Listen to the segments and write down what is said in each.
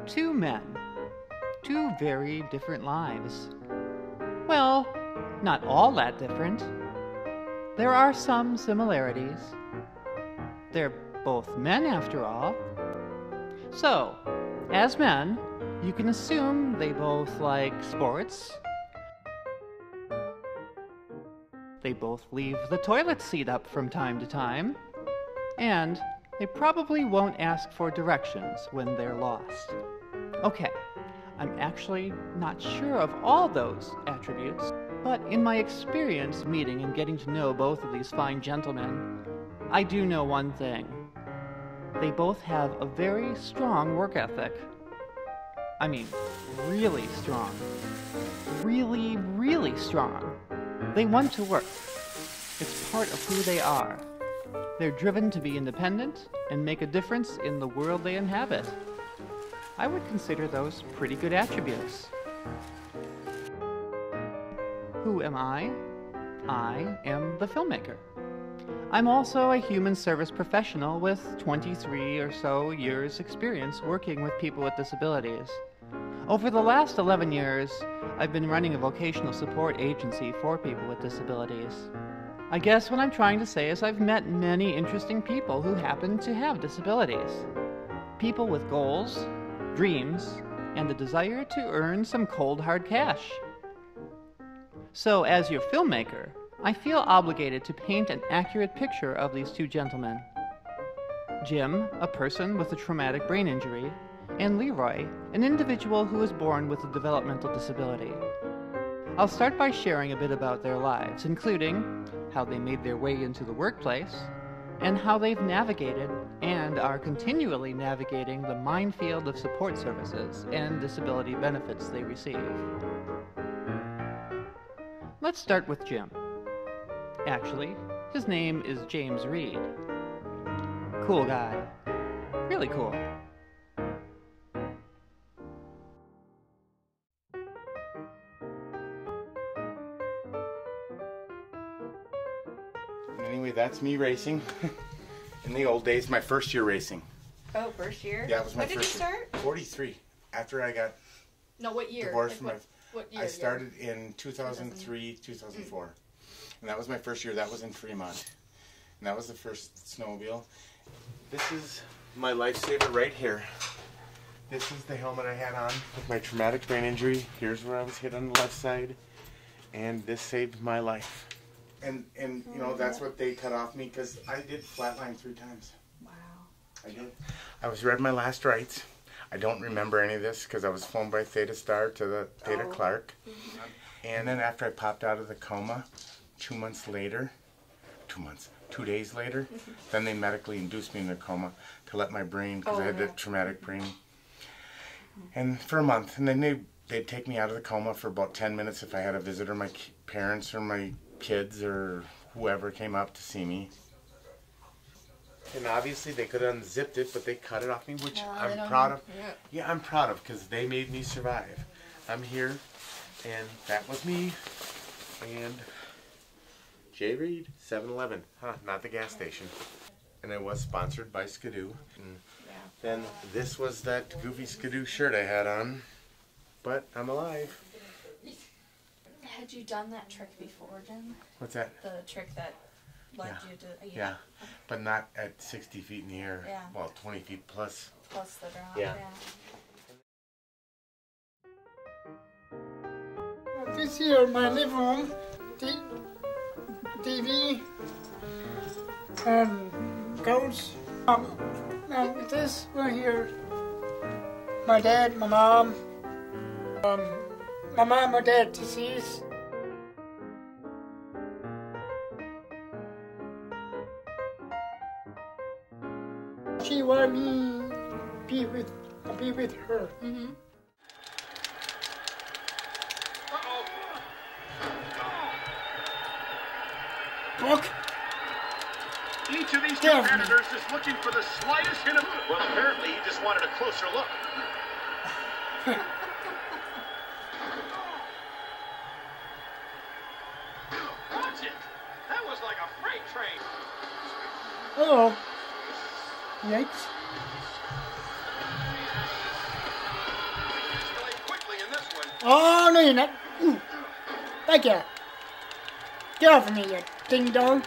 two men. Two very different lives. Well, not all that different. There are some similarities. They're both men, after all. So, as men, you can assume they both like sports. They both leave the toilet seat up from time to time. And they probably won't ask for directions when they're lost. Okay, I'm actually not sure of all those attributes, but in my experience meeting and getting to know both of these fine gentlemen, I do know one thing. They both have a very strong work ethic. I mean, really strong. Really, really strong. They want to work. It's part of who they are. They're driven to be independent and make a difference in the world they inhabit. I would consider those pretty good attributes. Who am I? I am the filmmaker. I'm also a human service professional with 23 or so years experience working with people with disabilities. Over the last 11 years, I've been running a vocational support agency for people with disabilities. I guess what I'm trying to say is I've met many interesting people who happen to have disabilities. People with goals, dreams, and a desire to earn some cold hard cash. So as your filmmaker, I feel obligated to paint an accurate picture of these two gentlemen. Jim, a person with a traumatic brain injury, and Leroy, an individual who was born with a developmental disability. I'll start by sharing a bit about their lives, including how they made their way into the workplace, and how they've navigated and are continually navigating the minefield of support services and disability benefits they receive. Let's start with Jim. Actually, his name is James Reed. Cool guy. Really cool. Anyway, that's me racing. In the old days, my first year racing. Oh, first year? Yeah, it was my When first did you start? 43. After I got No, what year? divorced Like from what my... year? I started in 2003, 2004. And that was my first year. That was in Fremont. And that was the first snowmobile. This is my lifesaver right here. This is the helmet I had on with my traumatic brain injury. Here's where I was hit on the left side. And this saved my life. And you know, that's what they cut off me, because I did flatline 3 times. Wow. I did. I was read my last rites. I don't remember any of this because I was flown by Theta Star to the Theta Clark. And then after I popped out of the coma, 2 days later, then they medically induced me in the coma to let my brain, because I had the traumatic brain. And for a month, and then they'd take me out of the coma for about 10 minutes if I had a visitor, my parents or my kids or whoever came up to see me. And obviously they could have unzipped it, but they cut it off me, which I'm proud of. Yeah, I'm proud of, because they made me survive. I'm here, and that was me, and Jay Reed, 7-Eleven, not the gas station. And it was sponsored by Skidoo. And then this was that goofy Skidoo shirt I had on, but I'm alive. Had you done that trick before, Jim? What's that? The trick that led you to... Yeah, but not at 60 feet in the air. Yeah. Well, 20 feet plus. Plus the drop, Yeah. This here, my living room, TV, and couch. And this right here, my dad, my mom, my dad deceased. She wanted me be with her. Mm-hmm. Book. Each of these competitors is looking for the slightest hint of... Well, apparently he just wanted a closer look. Watch it! That was like a freight train. Oh. Yikes. Oh, no, you're not. Ooh. Thank you. Get off of me, you ding dong.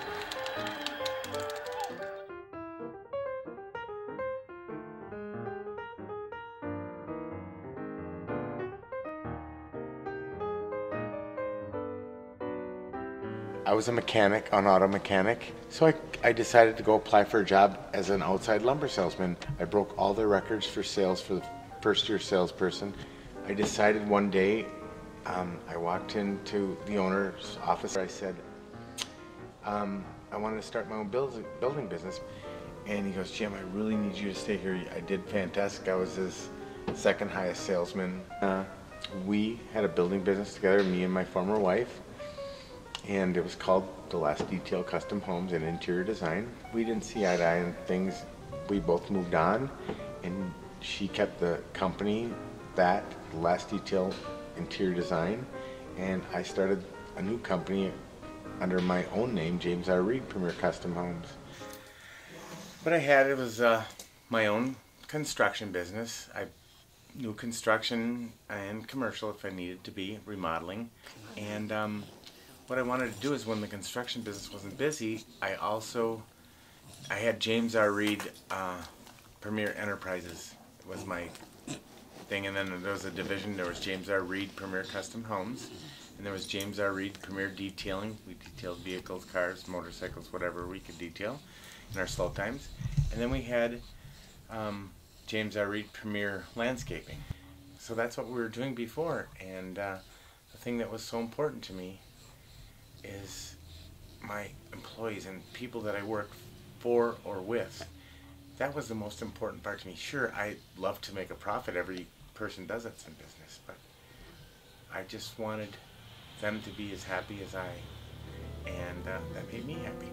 I was a mechanic, an auto mechanic, so I decided to go apply for a job as an outside lumber salesman. I broke all the records for sales for the first year salesperson. I decided one day, I walked into the owner's office. I said, I wanted to start my own building business. And he goes, Jim, I really need you to stay here. I did fantastic. I was his second highest salesman. We had a building business together, me and my former wife. And it was called The Last Detail Custom Homes and Interior Design. We didn't see eye to eye on things. We both moved on, and she kept the company, The Last Detail Interior Design, and I started a new company under my own name, James R. Reed Premier Custom Homes. What I had, it was my own construction business. I knew construction and commercial if I needed to be, remodeling, and what I wanted to do is when the construction business wasn't busy, I had James R. Reed Premier Enterprises was my thing, and then there was a division. There was James R. Reed Premier Custom Homes, and there was James R. Reed Premier Detailing. We detailed vehicles, cars, motorcycles, whatever we could detail in our slow times. And then we had James R. Reed Premier Landscaping. So that's what we were doing before, and the thing that was so important to me is my employees and people that I work for or with. That was the most important part to me. Sure, I love to make a profit. Every person does it in business, but I just wanted them to be as happy as I, and that made me happy.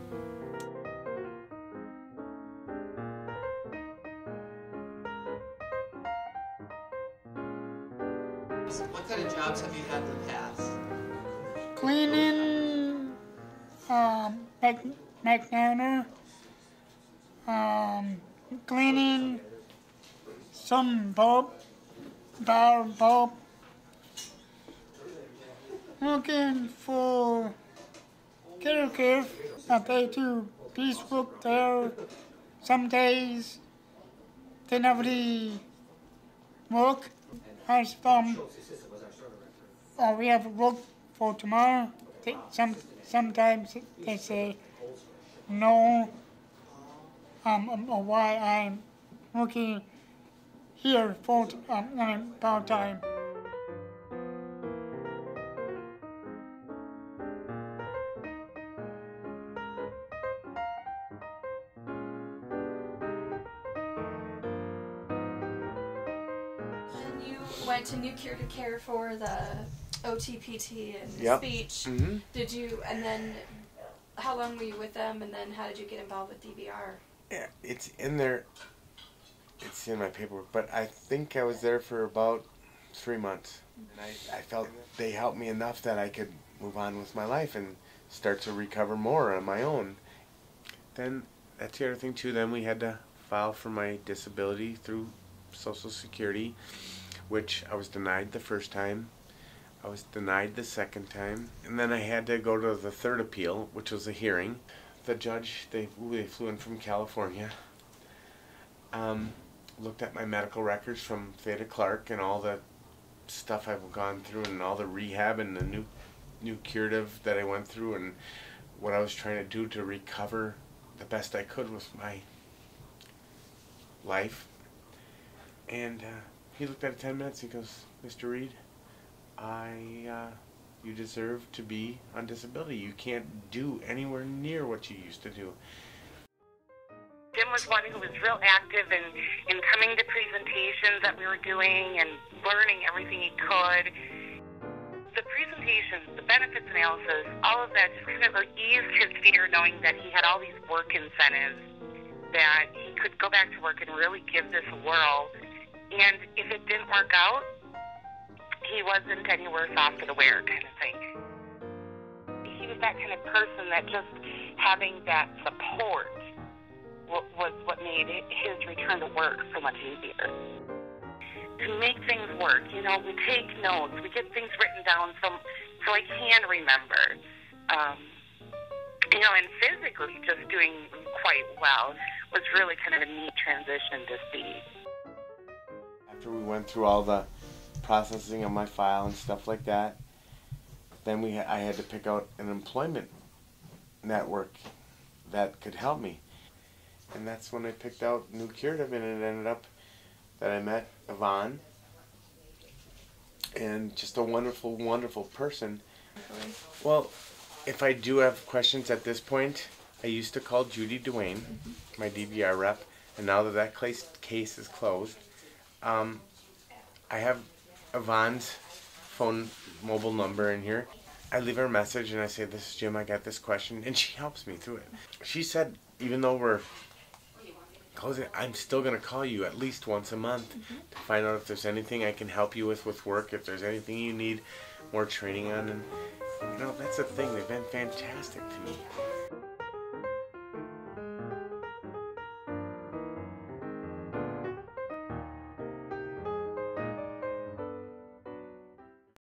What kind of jobs have you had in the past? Cleaning, McNana, cleaning, some bulb, looking for care. I pay to piecework there. Some days they never really work. We have work for tomorrow. Sometimes they say no, or why I'm working here part-time. And you went to New Care to care for the OTPT and Yep. speech. Mm-hmm. Did you, and then how long were you with them, and then how did you get involved with DVR? Yeah, it's in there. It's in my paperwork, but I think I was there for about 3 months. And I felt they helped me enough that I could move on with my life and start to recover more on my own. Then, that's the other thing too, then we had to file for my disability through Social Security, which I was denied the first time. I was denied the second time, and then I had to go to the third appeal, which was a hearing. The judge, they flew in from California, looked at my medical records from Theta Clark and all the stuff I've gone through and all the rehab and the new curative that I went through and what I was trying to do to recover the best I could with my life. And he looked at it 10 minutes, he goes, Mr. Reed, you deserve to be on disability. You can't do anywhere near what you used to do. Jim was one who was real active in coming to presentations that we were doing and learning everything he could. The presentations, the benefits analysis, all of that just kind of eased his fear knowing that he had all these work incentives, that he could go back to work and really give this a whirl. And if it didn't work out, he wasn't any worse off for the wear kind of thing. He was that kind of person that just having that support was what made his return to work so much easier. to make things work. You know, we take notes, we get things written down so I can remember. You know, and physically just doing quite well was really kind of a neat transition to see. After we went through all the processing of my file and stuff like that, then I had to pick out an employment network that could help me. And that's when I picked out New Curative, and it ended up that I met Yvonne, and just a wonderful, wonderful person. Well, if I do have questions at this point, I used to call Judy Duane, my DVR rep, and now that case is closed, I have Yvonne's phone mobile number in here. I leave her a message and I say, "This is Jim, I got this question," and she helps me through it. She said, even though we're closing, I'm still going to call you at least once a month to find out if there's anything I can help you with work, if there's anything you need more training on. And you know, that's the thing, they've been fantastic to me.